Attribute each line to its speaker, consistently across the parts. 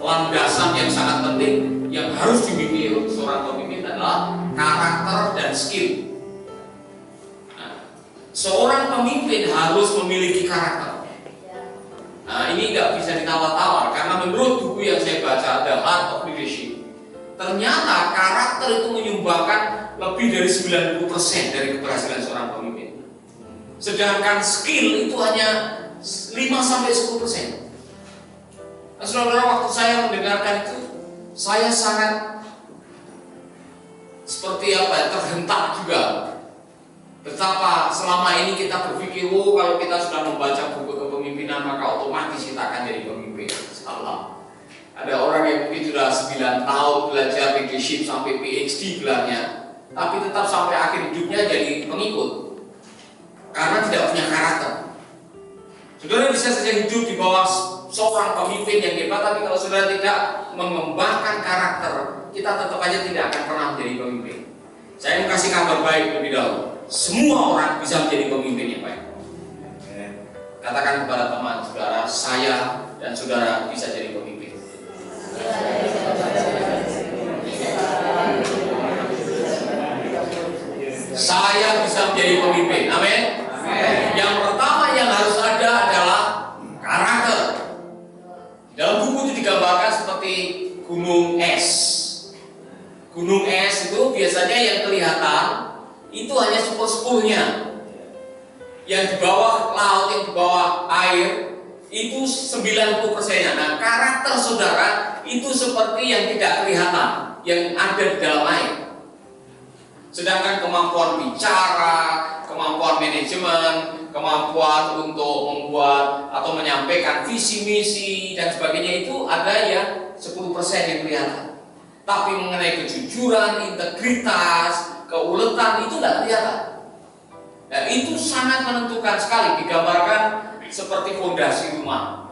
Speaker 1: landasan yang sangat penting yang harus dimiliki seorang pemimpin adalah karakter dan skill. Nah, seorang pemimpin harus memiliki karakter. Nah, ini nggak bisa ditawar-tawar karena menurut buku yang saya baca, The Art of Leadership, ternyata karakter itu menyumbangkan lebih dari 90% dari keberhasilan seorang pemimpin. Sedangkan skill itu hanya 5-10%. Nah, saudara, waktu saya mendengarkan itu, saya sangat seperti terhentak juga. Betapa selama ini kita berpikir, kalau kita sudah membaca buku kepemimpinan maka otomatis kita akan jadi pemimpin. Salah. Ada orang yang mungkin sudah 9 tahun belajar leadership sampai PhD gelarnya, tapi tetap sampai akhir hidupnya jadi pengikut karena tidak punya karakter. Saudara bisa saja hidup di bawah seorang pemimpin yang hebat, tapi kalau saudara tidak mengembangkan karakter, kita tetap aja tidak akan pernah menjadi pemimpin. Saya mau kasih kabar baik lebih dahulu. Semua orang bisa menjadi pemimpin yang baik. Katakan kepada teman saudara, saya dan saudara bisa jadi pemimpin. Saya bisa menjadi pemimpin. Amin. Yang pertama yang harus ada adalah karakter. Dalam buku itu digambarkan seperti gunung es. Gunung es itu biasanya yang kelihatan itu hanya sepuh-sepuhnya. Yang di bawah laut, yang di bawah air itu 90%-nya. Nah, karakter saudara itu seperti yang tidak kelihatan, yang ada di dalam air. Sedangkan kemampuan bicara, kemampuan manajemen, kemampuan untuk membuat atau menyampaikan visi misi dan sebagainya itu ada yang 10% yang kelihatan. Tapi mengenai kejujuran, integritas, keuletan itu tidak kelihatan. Nah, itu sangat menentukan sekali, digambarkan seperti fondasi rumah.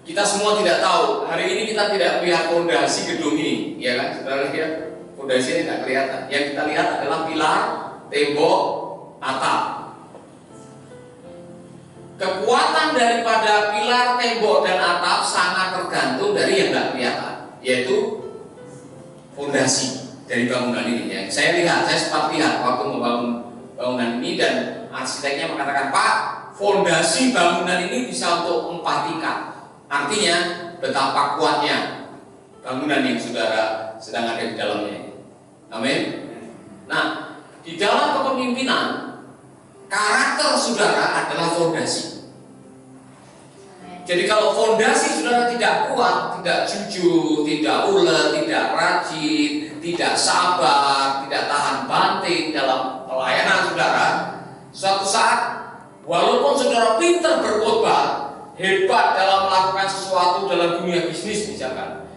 Speaker 1: Kita semua tidak tahu, hari ini kita tidak melihat fondasi gedung ini, ya kan? Saudara lihat, fondasinya tidak kelihatan. Yang kita lihat adalah pilar, tembok, atap. Kekuatan daripada pilar, tembok, dan atap sangat tergantung dari yang tidak kelihatan, yaitu fondasi dari bangunan ini. Ya. Saya sempat lihat waktu membangun bangunan ini, dan arsiteknya mengatakan, Pak, fondasi bangunan ini bisa untuk 4 tingkat. Artinya betapa kuatnya bangunan yang saudara sedang ada di dalamnya. Amin. Nah, di dalam kepemimpinan, karakter saudara adalah fondasi. Jadi kalau fondasi saudara tidak kuat, tidak jujur, tidak ulet, tidak rajin, tidak sabar, tidak tahan banting dalam pelayanan saudara, suatu saat walaupun saudara pintar berkhotbah, hebat dalam melakukan sesuatu dalam dunia bisnis misalkan,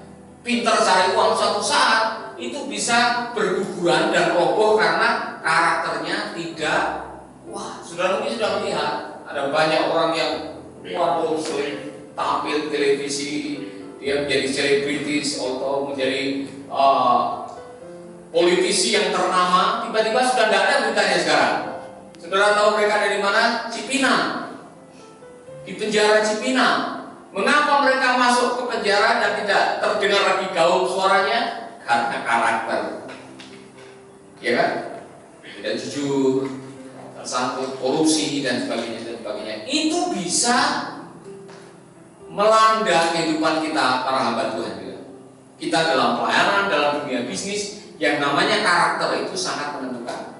Speaker 1: pintar cari uang, suatu saat itu bisa berguguran dan roboh karena karakternya tidak. Wah, saudara mungkin sudah melihat ada banyak orang yang sering tampil televisi, dia menjadi selebritis atau menjadi politisi yang ternama, tiba-tiba sudah tidak ada beritanya sekarang. Saudara tahu mereka dari mana? Cipinang. Di penjara Cipinang. Mengapa mereka masuk ke penjara dan tidak terdengar lagi gaung suaranya? Karena karakter. Ya kan? Tidak jujur, tersangkut korupsi dan sebagainya. Itu bisa melanda kehidupan kita para hamba Tuhan juga. Kita dalam pelayanan, dalam dunia bisnis, yang namanya karakter itu sangat menentukan.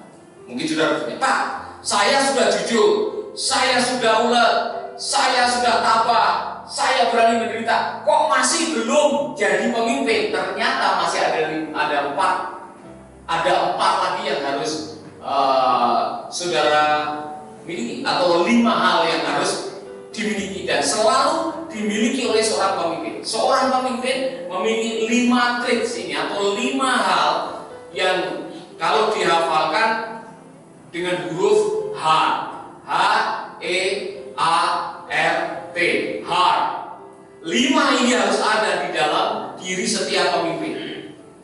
Speaker 1: Mungkin sudah bertanya, Pak, saya sudah jujur, saya sudah ulet, saya sudah tabah, saya berani menderita, kok masih belum jadi pemimpin? Ternyata masih ada 4 lagi yang harus saudara miliki, atau 5 hal yang harus dimiliki dan selalu dimiliki oleh seorang pemimpin. Seorang pemimpin memiliki 5 traits ini atau 5 hal yang kalau dihafalkan dengan huruf H, H-E-A-R-T, heart. 5 ini harus ada di dalam diri setiap pemimpin.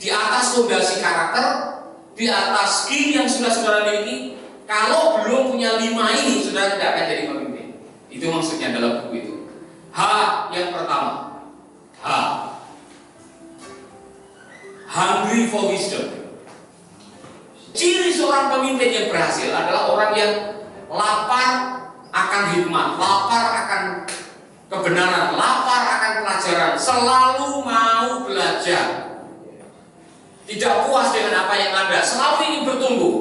Speaker 1: Di atas fondasi karakter, di atas skill yang sudah saudara miliki. Kalau belum punya 5 ini, saudara tidak akan jadi pemimpin. Itu maksudnya dalam buku itu. H yang pertama, hungry for wisdom. Ciri seorang pemimpin yang berhasil adalah orang yang lapar akan hikmat, lapar akan kebenaran, lapar akan pelajaran, selalu mau belajar. Tidak puas dengan apa yang ada, selalu ingin bertumbuh.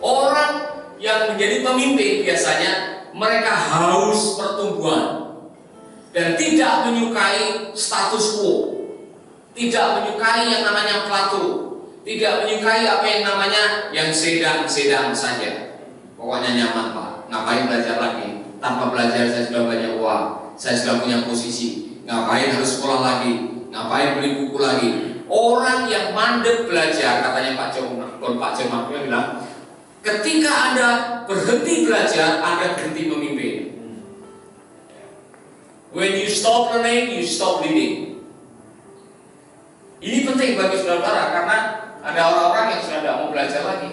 Speaker 1: Orang yang menjadi pemimpin biasanya mereka haus pertumbuhan dan tidak menyukai status quo, tidak menyukai yang namanya plateau, tidak menyukai apa yang namanya yang sedang-sedang saja. Pokoknya nyaman Pak, ngapain belajar lagi? Tanpa belajar saya sudah banyak uang, saya sudah punya posisi. Ngapain harus sekolah lagi? Ngapain beli buku lagi? Orang yang mandek belajar, katanya Pak John bilang, ketika Anda berhenti belajar, Anda berhenti memimpin. When you stop learning, you stop leading. Ini penting bagi saudara karena ada orang-orang yang sudah tidak mau belajar lagi.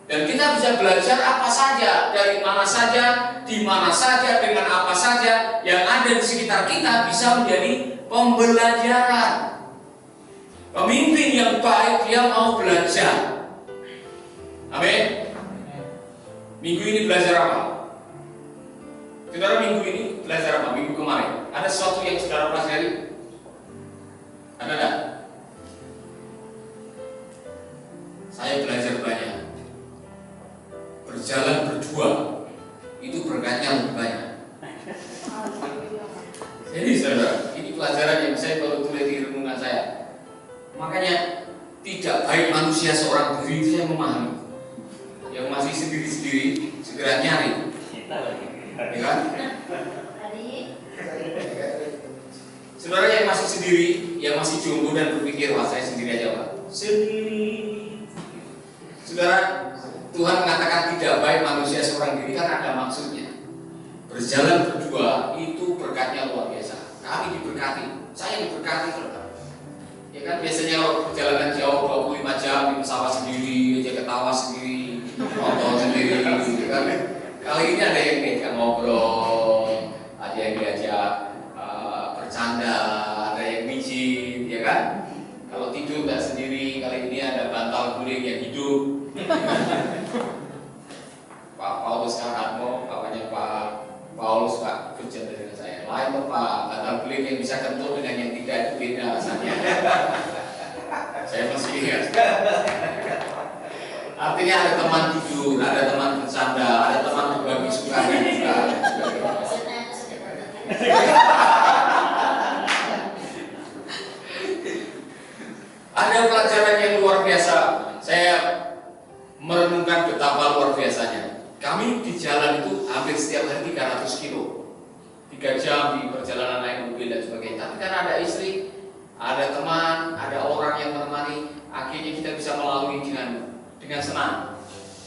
Speaker 1: Dan kita bisa belajar apa saja, dari mana saja, di mana saja, dengan apa saja yang ada di sekitar kita bisa menjadi pembelajaran. Pemimpin yang baik dia mau belajar. Amin. Minggu ini belajar apa? Saudara minggu ini belajar apa? Minggu kemarin ada sesuatu yang saudara pelajari? Ada enggak? Saya belajar banyak. Berjalan berdua itu berkatnya lebih banyak. Jadi saudara, ini pelajaran yang saya baru tulis di renungan saya. Makanya tidak baik manusia seorang diri, itu saya memahami. Yang masih sendiri-sendiri segera nyari, ya kan? Saudara yang masih sendiri, yang masih jomblo dan berpikir, wah saya sendiri aja Pak, sendiri. Saudara, Tuhan mengatakan tidak baik manusia seorang diri kan ada maksudnya. Berjalan berdua itu berkatnya luar biasa. Kami diberkati, saya diberkati saudara. Ya kan biasanya kalau perjalanan jauh 25 jam di pesawat sendiri, aja ketawa sendiri, nonton sendiri, gitu kan. Kali ini ada yang diajak ngobrol, ada yang diajak bercanda, ada yang mijit, ya kan. Kalau tidur nggak sendiri, kali ini ada bantal guling yang hidup. Pak Paulus Karatmo, bapaknya Pak Paulus Pak kerja dengan saya. Lain Pak, bantal guling yang bisa kentul dengan yang tidak itu beda rasanya. Saya masih ingat. Artinya ada teman tidur, ada teman bercanda, ada teman berbagi suka dan duka. Ada pelajaran yang luar biasa. Saya merenungkan betapa luar biasanya. Kami di jalan itu hampir setiap hari 300 kilo, 3 jam di perjalanan naik mobil dan sebagainya. Tapi karena ada istri, ada teman, ada orang yang menemani, akhirnya kita bisa melalui dengan senang,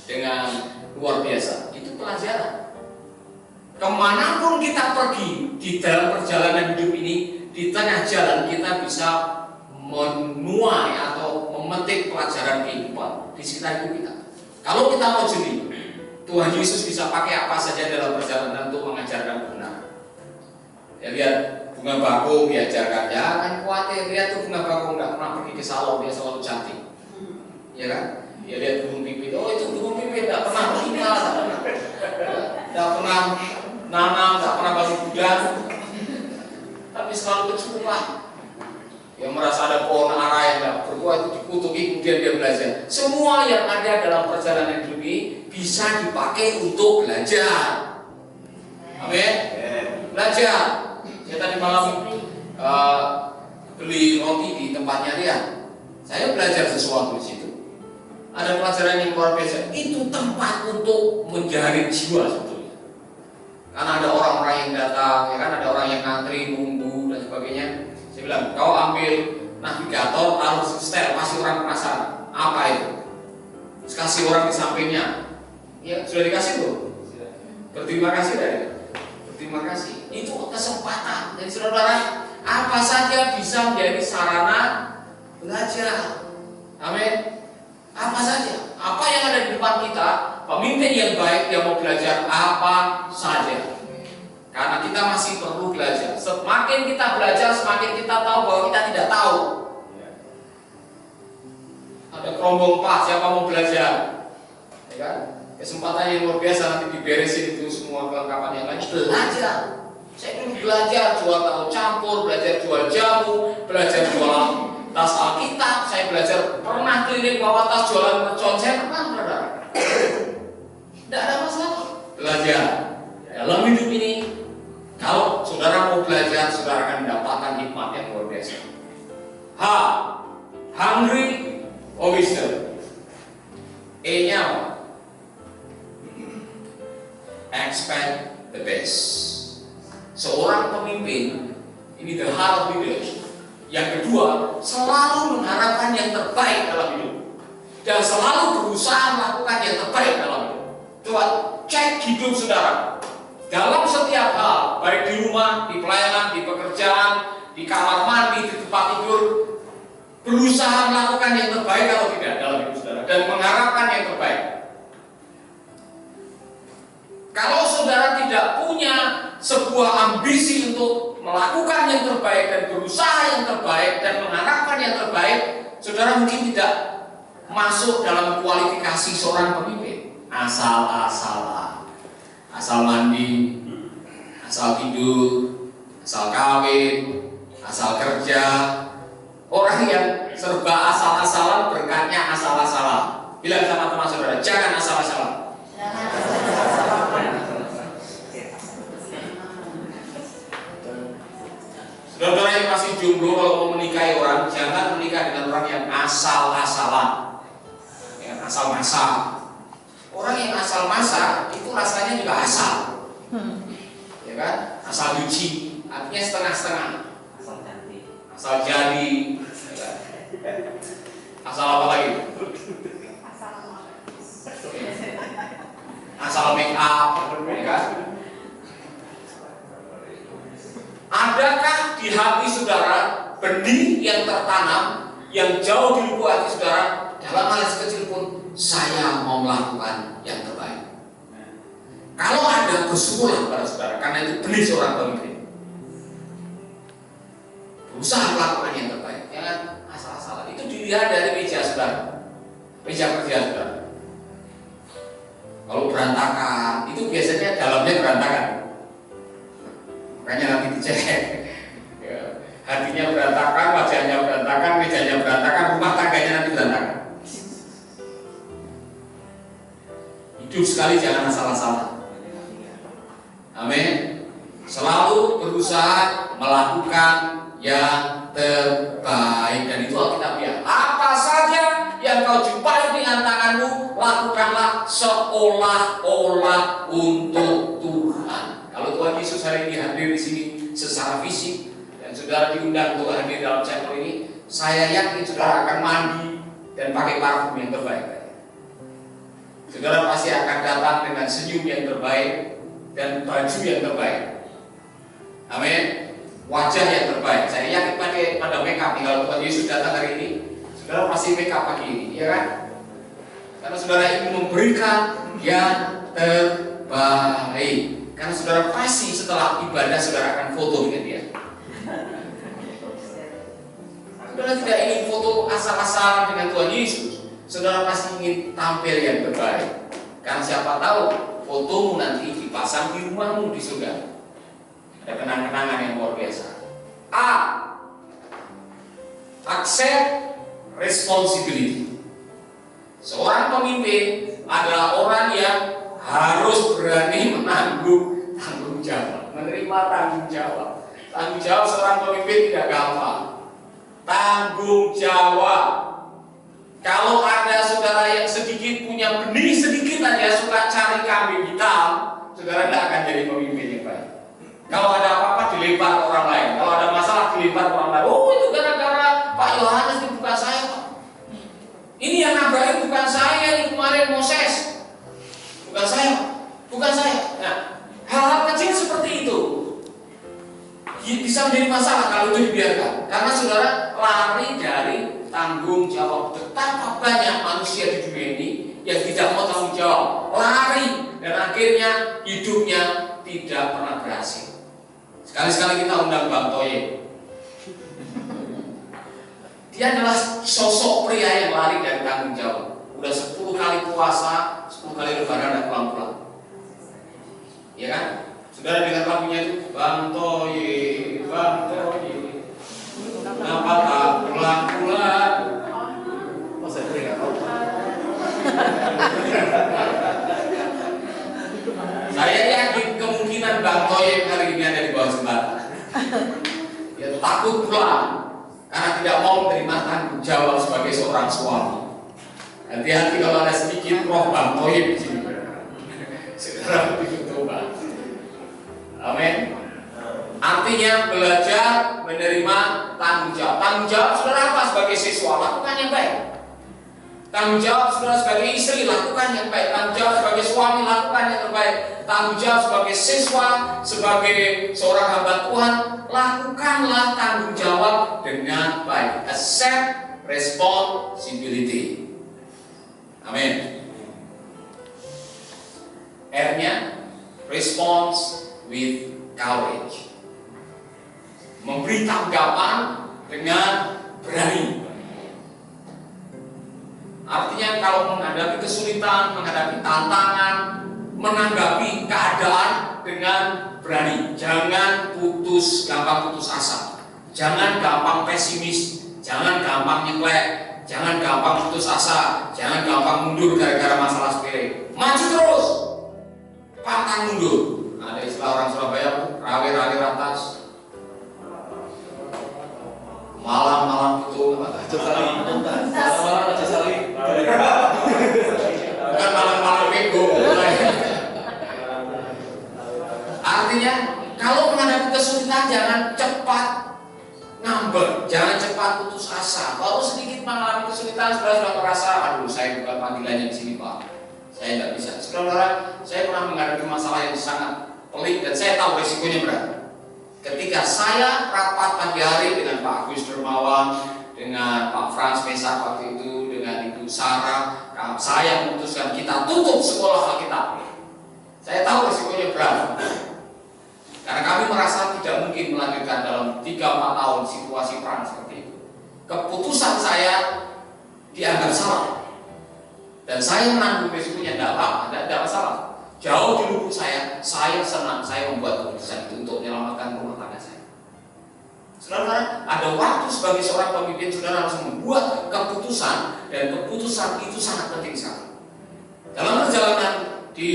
Speaker 1: dengan luar biasa. Itu pelajaran. Kemanapun kita pergi di dalam perjalanan hidup ini, di tengah jalan kita bisa menuai atau memetik pelajaran kehidupan di sekitar hidup kita. Kalau kita mau jeli, Tuhan Yesus bisa pakai apa saja dalam perjalanan untuk mengajarkan kebenaran. Ya lihat bunga bakung diajarkan, jangan khawatir, lihat tuh bunga bakung nggak pernah pergi ke salon, dia selalu cantik, ya kan? Ya lihat burung pipit, oh itu burung pipit nggak pernah tinggal, nggak pernah nanam, nggak pernah bagi gudang, tapi selalu berjumpa. Yang merasa ada pohon ara yang nggak berbuah itu dikutuki, kemudian dia belajar. Semua yang ada dalam perjalanan hidup ini bisa dipakai untuk belajar. Amin. Belajar. Saya tadi malam beli roti di tempatnya Rian. Saya belajar sesuatu di situ. Ada pelajaran yang luar biasa. Itu tempat untuk menjaring jiwa sebetulnya. Karena ada orang-orang yang datang, ya kan, ada orang yang ngantri, nunggu dan sebagainya. Saya bilang, kau ambil navigator, taruh setel, pasti orang penasaran. Apa itu? Terus kasih orang di sampingnya. Ya sudah dikasih tuh. Berterima kasih dari. Berterima kasih. Itu kesempatan. Jadi saudara, apa saja bisa menjadi sarana belajar. Amin. Apa saja. Apa yang ada di depan kita, pemimpin yang baik yang mau belajar apa saja. Karena kita masih perlu belajar. Semakin kita belajar, semakin kita tahu bahwa kita tidak tahu. Ada kerombong Pak, siapa mau belajar? Ya kan? Kesempatan yang luar biasa, nanti diberesin itu semua kelengkapan yang lain. Belajar. Saya dulu belajar jual tahu campur, belajar jual jamu, belajar jual tas Alkitab. Saya belajar pernah keliling bawa tas jualan mercon. Saya pernah, saudara. Tidak ada masalah. Belajar. Dalam hidup ini, kalau saudara mau belajar, saudara akan mendapatkan hikmat yang luar biasa. Hungry for wisdom. E-nya apa? Expect the best. Seorang pemimpin, ini the heart of leaders. Yang kedua, selalu mengharapkan yang terbaik dalam hidup dan selalu berusaha melakukan yang terbaik dalam hidup. Coba cek hidup saudara. Dalam setiap hal, baik di rumah, di pelayanan, di pekerjaan, di kamar mandi, di tempat tidur, berusaha melakukan yang terbaik atau tidak dalam hidup saudara dan mengharapkan yang terbaik. Kalau saudara tidak punya sebuah ambisi untuk melakukan yang terbaik dan berusaha yang terbaik dan mengharapkan yang terbaik, saudara mungkin tidak masuk dalam kualifikasi seorang pemimpin. Asal-asalan, asal mandi, asal tidur, asal kawin, asal kerja. Orang yang serba asal-asalan, berkatnya asal-asalan. Bilang sama teman saudara, jangan asal-asalan. Saudara yang masih jomblo, kalau mau menikahi orang, jangan menikah dengan orang yang asal-asalan, yang asal masak. Orang yang asal masak itu rasanya juga asal, ya kan? Asal cuci, artinya setengah-setengah. Asal jadi, ya kan? Asal apa lagi? Asal make up, ya kan? Adakah di hati saudara benih yang tertanam yang jauh di lubuk hati saudara, dalam hal sekecil pun saya mau melakukan yang terbaik? Kalau ada, bersyukurlah pada saudara, karena itu benih seorang pemimpin. Berusaha melakukan yang terbaik, jangan asal-asalan. Itu dilihat dari meja saudara, meja kerja saudara. Kalau berantakan, itu biasanya dalamnya berantakan. Makanya nanti dicek, ya, hatinya berantakan, wajahnya berantakan, mejanya berantakan, rumah tangganya nanti berantakan. Hidup sekali jangan asal-asalan. Amin. Selalu berusaha melakukan yang terbaik, dan itu Alkitabiah. Apa saja yang kau jumpai dengan tanganmu, lakukanlah seolah-olah untuk Tuhan. Kalau Tuhan Yesus hari ini hadir di sini secara fisik dan saudara diundang untuk hadir dalam chapel ini, saya yakin saudara akan mandi dan pakai parfum yang terbaik. Saudara pasti akan datang dengan senyum yang terbaik dan baju yang terbaik. Amin. Wajah yang terbaik. Saya yakin pada make up. Kalau Tuhan Yesus datang hari ini, saudara pasti make up pagi ini, ya kan? Karena saudara ingin memberikan yang terbaik. Karena saudara pasti setelah ibadah saudara akan foto dengan dia. Saudara tidak ingin foto asal-asalan dengan Tuhan Yesus. Saudara pasti ingin tampil yang terbaik. Karena siapa tahu fotomu nanti dipasang di rumahmu di surga. Ada kenang-kenangan yang luar biasa. A. Accept responsibility. Seorang pemimpin adalah orang yang harus berani menanggung tanggung jawab, menerima tanggung jawab. Tanggung jawab seorang pemimpin tidak gampang. Tanggung jawab. Kalau ada saudara yang sedikit punya benih sedikit aja suka cari kambing hitam, saudara tidak akan jadi pemimpin yang baik. Kalau ada apa-apa dilempar ke orang lain, kalau ada masalah dilempar ke orang lain. Oh, itu gara-gara Pak Yohanes itu bukan saya, Pak. Ini yang nabrakin bukan saya, ini kemarin Moses. Bukan saya, bukan saya. Nah, hal-hal kecil seperti itu bisa menjadi masalah kalau itu dibiarkan. Karena saudara lari dari tanggung jawab. Betapa banyak manusia di dunia ini yang tidak mau tanggung jawab, lari, dan akhirnya hidupnya tidak pernah berhasil. Sekali-sekali kita undang Bang Toye. Dia adalah sosok pria yang lari dari tanggung jawab. Udah 10 kali puasa, 10 kali lebaran dan pulang-pulang. Iya kan? Saudara dengar lagunya itu, Bang Toye, kenapa tak pulang-pulang?
Speaker 2: Oh, saya tidak tahu.
Speaker 1: Saya yakin kemungkinan Bang Toye hari ini ada di bawah jembatan. Dia takut pulang karena tidak mau menerima tanggung jawab sebagai seorang suami. Hati-hati kalau ada sedikit roh Bang Toye di sini. Saudara begitu coba. Amin. Artinya belajar menerima tanggung jawab. Tanggung jawab saudara apa sebagai siswa? Lakukan yang baik. Tanggung jawab saudara sebagai istri, lakukan yang baik. Tanggung jawab sebagai suami, lakukan yang terbaik. Tanggung jawab sebagai siswa, sebagai seorang hamba Tuhan, lakukanlah tanggung jawab dengan baik. Accept responsibility. Amin. R-nya response with courage. Memberi tanggapan dengan berani. Artinya kalau menghadapi kesulitan, menghadapi tantangan, menanggapi keadaan dengan berani. Jangan gampang putus asa. Jangan gampang pesimis. Jangan gampang nyelek. Jangan gampang putus asa. Jangan gampang mundur gara-gara masalah sepele. Maju terus. Pantang mundur. Ada istilah orang Surabaya, rawe-rawe ratas. Malam-malam itu bukan malam-malam minggu. Artinya kalau menghadapi kesulitan jangan cepat ngambek, jangan cepat putus asa. Kalau sedikit mengalami kesulitan sudah merasa, aduh saya bukan panggilannya di sini Pak, saya tidak bisa. Saudara, saya pernah menghadapi masalah yang sangat pelik dan saya tahu resikonya berat. Ketika saya rapat pagi hari dengan Pak Agus Dermawan, dengan Pak Frans Mesak waktu itu, dengan Ibu Sarah, saya memutuskan kita tutup sekolah Alkitab. Saya tahu resikonya berat, karena kami merasa tidak mungkin melanjutkan dalam 3-4 tahun situasi perang seperti itu. Keputusan saya dianggap salah, dan saya menanggung resikonya tidak masalah. Jauh di lubuk saya senang saya membuat keputusan itu untuk menyelamatkan rumah tangga saya. Saudara, ada waktu sebagai seorang pemimpin saudara harus membuat keputusan, dan keputusan itu sangat penting sekali. Dalam perjalanan di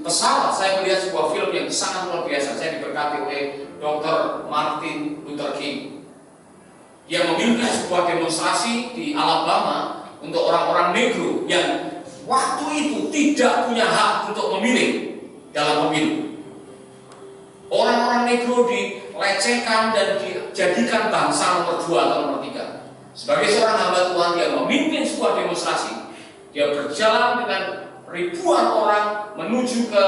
Speaker 1: pesawat saya melihat sebuah film yang sangat luar biasa. Saya diberkati oleh Dr. Martin Luther King. Dia memimpin sebuah demonstrasi di Alabama untuk orang-orang negro yang waktu itu tidak punya hak untuk memilih dalam pemilu. Orang-orang negro dilecehkan dan dijadikan bangsa nomor 2 atau nomor 3. Sebagai seorang hamba Tuhan, dia memimpin sebuah demonstrasi. Dia berjalan dengan ribuan orang menuju ke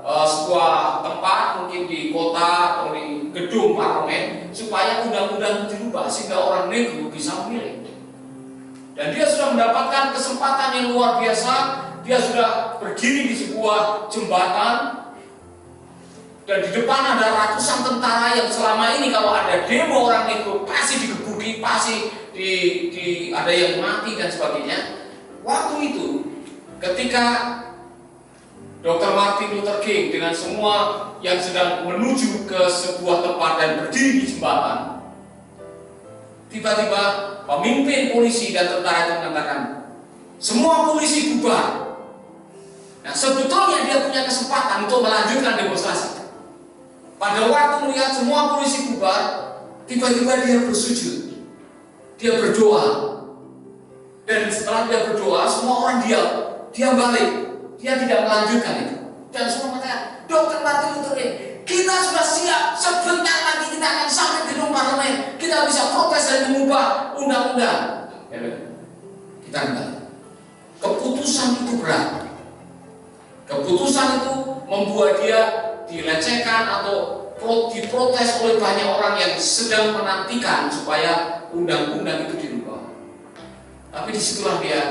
Speaker 1: sebuah tempat, mungkin di kota atau di gedung parlemen, supaya undang-undang dirubah sehingga orang negro bisa memilih. Dan dia sudah mendapatkan kesempatan yang luar biasa. Dia sudah berdiri di sebuah jembatan, dan di depan ada ratusan tentara yang selama ini kalau ada demo orang negro pasti digebuki, pasti ada yang mati dan sebagainya. Waktu itu ketika Dr. Martin Luther King dengan semua yang sedang menuju ke sebuah tempat dan berdiri di jembatan, tiba-tiba pemimpin polisi dan tentara itu mengatakan, semua polisi bubar. Nah, sebetulnya dia punya kesempatan untuk melanjutkan demonstrasi. Pada waktu melihat semua polisi bubar, tiba-tiba dia bersujud, dia berdoa. Dan setelah dia berdoa, semua orang diam balik. Dia tidak melanjutkan itu. Dan semua mengatakan, Dr. Martin Luther King, kita sudah siap, sebentar lagi kita akan sampai gedung parlemen, kita bisa protes dan mengubah undang-undang. Kita enggak. Keputusan itu berat. Keputusan itu membuat dia dilecehkan atau diprotes oleh banyak orang yang sedang menantikan supaya undang-undang itu dirubah. Tapi disitulah dia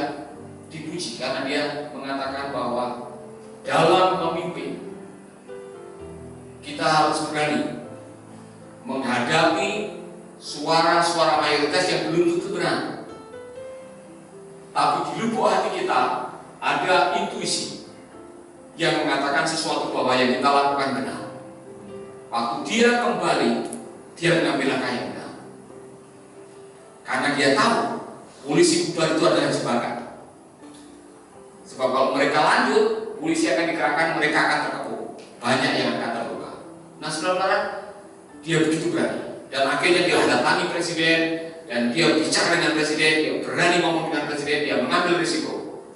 Speaker 1: dipuji karena dia mengatakan bahwa dalam memimpin kita harus berani menghadapi suara-suara mayoritas yang belum tentu benar. Tapi di lubuk hati kita ada intuisi yang mengatakan sesuatu bahwa yang kita lakukan benar. Waktu dia kembali, dia mengambil langkah yang benar. Karena dia tahu polisi bubar itu adalah jebakan. Sebab kalau mereka lanjut, polisi akan dikerahkan, mereka akan terkepung. Banyak yang akan terluka. Nah, saudara-saudara, dia begitu berani. Dan akhirnya dia mendatangi presiden, dan dia bicara dengan presiden, dia berani ngomong dengan presiden, dia mengambil risiko.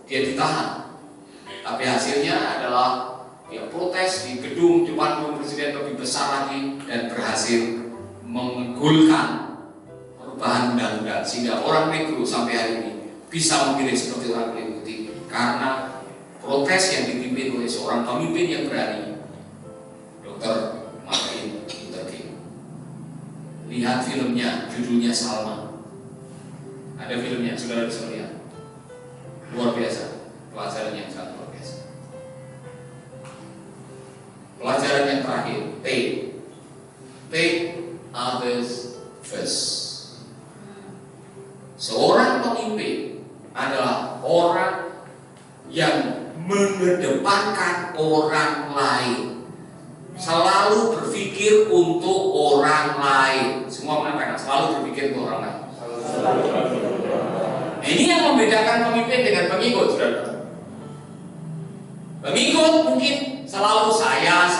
Speaker 1: Dia ditahan. Tapi hasilnya adalah dia protes di gedung depan gedung presiden lebih besar lagi dan berhasil menggulkan perubahan undang-undang sehingga orang negro sampai hari ini bisa memilih seperti orang kulit putih karena protes yang dipimpin oleh seorang pemimpin yang berani, Dr. Martin Luther King. Lihat filmnya, judulnya Salma. Ada filmnya, saudara bisa lihat. Luar biasa, pelajaran yang sangat luar biasa. Pelajaran yang terakhir, take others first. Seorang pemimpin adalah orang yang mengedepankan orang lain, selalu berpikir untuk orang lain. Semua mengatakan selalu berpikir untuk orang lain. Ini yang membedakan pemimpin dengan pengikut, saudara. Pengikut mungkin selalu saya.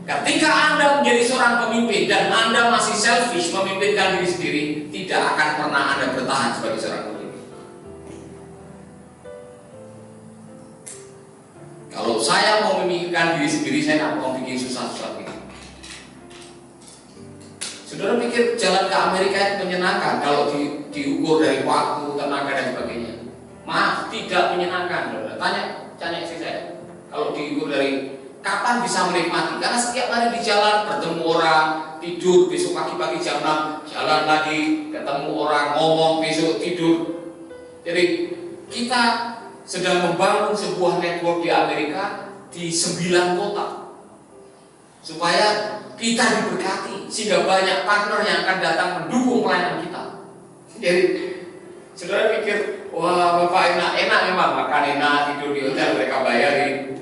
Speaker 1: Ketika Anda menjadi seorang pemimpin dan Anda masih selfish memimpinkan diri sendiri, tidak akan pernah Anda bertahan sebagai seorang pemimpin. Kalau saya mau memikirkan diri sendiri, saya tidak mau bikin susah-susah ini. Saudara pikir jalan ke Amerika itu menyenangkan kalau diukur dari waktu, tenaga dan sebagainya? Maaf, tidak menyenangkan. Tanya istri saya. Kalau diukur dari kapan bisa menikmati? Karena setiap hari di jalan bertemu orang, tidur, besok pagi-pagi jam 6 jalan lagi, ketemu orang, ngomong, besok tidur. Jadi kita sedang membangun sebuah network di Amerika di 9 kota supaya kita diberkati sehingga banyak partner yang akan datang mendukung pelayanan kita. Jadi saudara pikir, wah Bapak enak memang makan enak, tidur di hotel mereka bayarin.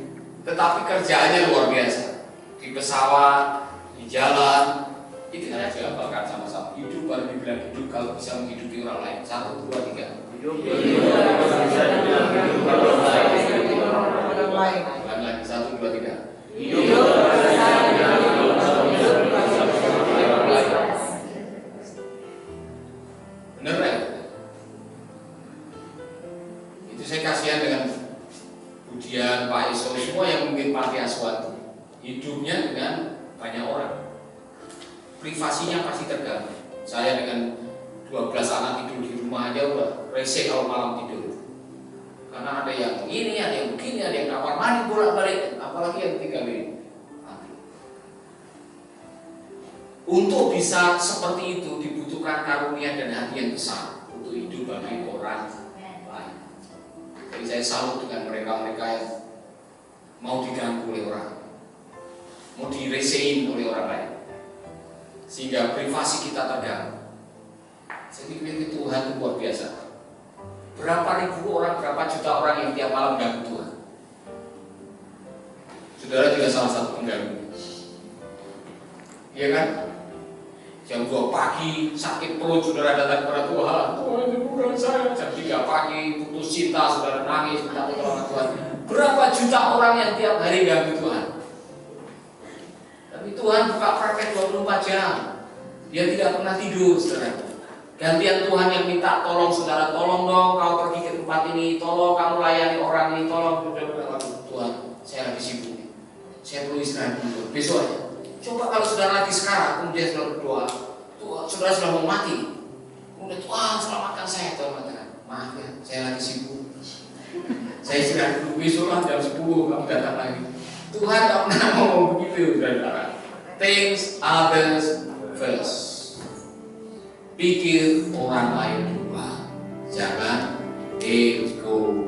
Speaker 1: Tetapi kerjaannya luar biasa. Di pesawat, di jalan, itu kan juga bahkan sama-sama hidup baru dibilang hidup kalau bisa menghidupi orang lain. 1, 2, 3. Hidup bisa dibilang kalau bisa menghidupi orang lain. Lagi 1, 2, 3. Hidup bisa dibilang kalau bisa menghidupi orang lain. Benar ya? Itu saya kasihan dengan Budian, Pak Iso, semua yang mungkin panti asuhan hidupnya dengan banyak orang, privasinya pasti terganggu. Saya dengan 12 anak tidur di rumah aja udah resek kalau malam tidur, karena ada yang ini, ada yang begini, ada yang kamar mandi bolak-balik, apalagi yang 3 ini. Untuk bisa seperti itu dibutuhkan karunia dan hati yang besar untuk hidup bagi orang lain. Jadi saya salut dengan mereka-mereka yang mau diganggu oleh orang, mau diresein oleh orang lain, sehingga privasi kita terganggu. Saya pikir Tuhan itu luar biasa. Berapa ribu orang, berapa juta orang yang tiap malam mengganggu Tuhan. Saudara juga salah satu pengganggu. Iya kan? Jam 2 pagi sakit perut, saudara datang kepada Tuhan. Tuhan sembuhkan saya. Jam 3 pagi putus cinta, saudara nangis minta pertolongan Tuhan. Berapa juta orang yang tiap hari ganggu Tuhan. Tapi Tuhan buka praktek 24 jam. Dia tidak pernah tidur, saudara. Gantian Tuhan yang minta tolong, saudara, tolong dong kau pergi ke tempat ini, tolong kamu layani orang ini, tolong. Tuhan, saya lagi sibuk, saya perlu istirahat dulu. Besok aja. Coba kalau saudara lagi sekarang, kemudian saudara berdoa, Tuhan, saudara sudah mau mati, kemudian Tuhan selamatkan saya, Tuhan mengatakan, maaf ya, saya lagi sibuk, saya istirahat dulu, besok lah jam 10 kamu datang lagi. Tuhan tak pernah ngomong begitu, saudara. Things others first. Pikir orang lain dulu, jangan ego